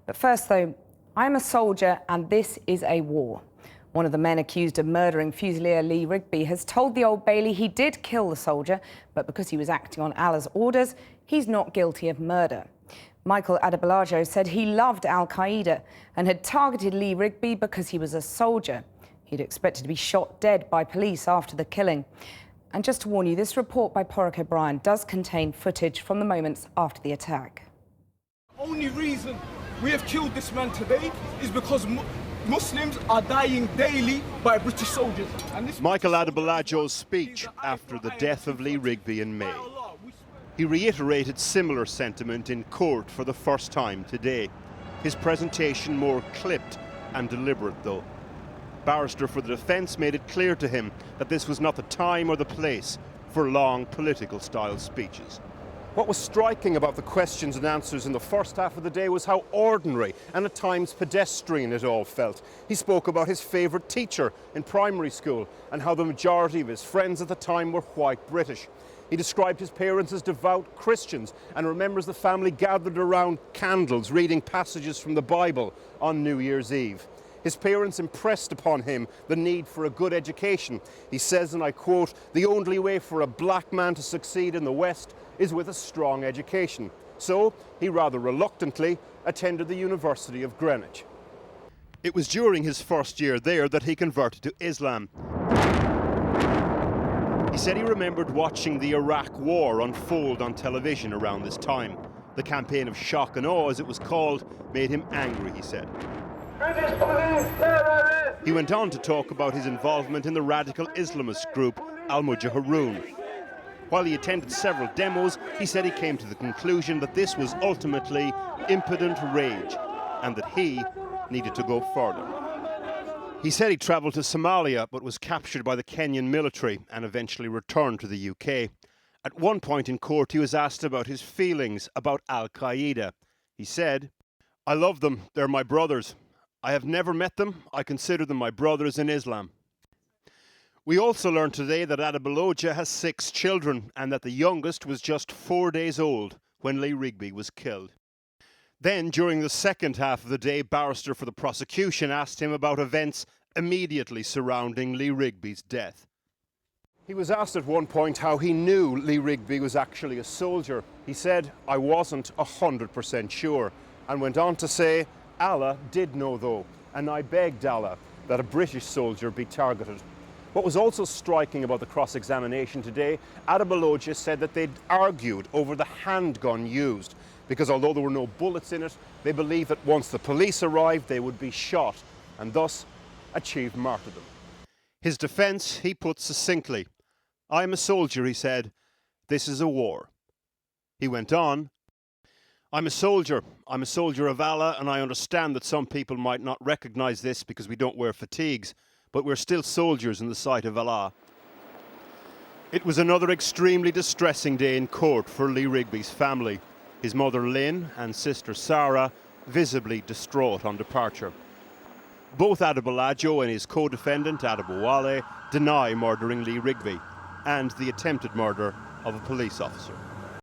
But first, though, I'm a soldier and this is a war. One of the men accused of murdering Fusilier Lee Rigby has told the Old Bailey he did kill the soldier, but because he was acting on Allah's orders, he's not guilty of murder. Michael Adebolajo said he loved Al-Qaeda and had targeted Lee Rigby because he was a soldier. He'd expected to be shot dead by police after the killing. And just to warn you, this report by Porrick O'Brien does contain footage from the moments after the attack. The only reason we have killed this man today is because Muslims are dying daily by British soldiers. And Michael Adebolajo's speech after the death of Lee Rigby in May. He reiterated similar sentiment in court for the first time today. His presentation more clipped and deliberate, though. Barrister for the defence made it clear to him that this was not the time or the place for long political-style speeches. What was striking about the questions and answers in the first half of the day was how ordinary and at times pedestrian it all felt. He spoke about his favourite teacher in primary school and how the majority of his friends at the time were white British. He described his parents as devout Christians and remembers the family gathered around candles reading passages from the Bible on New Year's Eve. His parents impressed upon him the need for a good education. He says, and I quote, "The only way for a black man to succeed in the West is with a strong education." So he rather reluctantly attended the University of Greenwich. It was during his first year there that he converted to Islam. He said he remembered watching the Iraq War unfold on television around this time. The campaign of shock and awe, as it was called, made him angry, he said. British police terrorists! He went on to talk about his involvement in the radical Islamist group Al-Mujahirun. While he attended several demos, he said he came to the conclusion that this was ultimately impotent rage and that he needed to go further. He said he travelled to Somalia but was captured by the Kenyan military and eventually returned to the UK. At one point in court, he was asked about his feelings about Al-Qaeda. He said, "I love them, they're my brothers. I have never met them, I consider them my brothers in Islam." We also learned today that Adebolajo has 6 children and that the youngest was just 4 days old when Lee Rigby was killed. Then, during the second half of the day, barrister for the prosecution asked him about events immediately surrounding Lee Rigby's death. He was asked at one point how he knew Lee Rigby was actually a soldier. He said, "I wasn't 100% sure," and went on to say, "Allah did know though, and I begged Allah that a British soldier be targeted." What was also striking about the cross-examination today, Adebolajo said that they'd argued over the handgun used, because although there were no bullets in it, they believed that once the police arrived, they would be shot, and thus achieve martyrdom. His defence, he put succinctly, "I'm a soldier," he said. "This is a war." He went on, I'm a soldier of Allah, and I understand that some people might not recognise this because we don't wear fatigues, but we're still soldiers in the sight of Allah." It was another extremely distressing day in court for Lee Rigby's family. His mother Lynn and sister Sarah visibly distraught on departure. Both Adebolajo and his co-defendant Adebowale deny murdering Lee Rigby and the attempted murder of a police officer.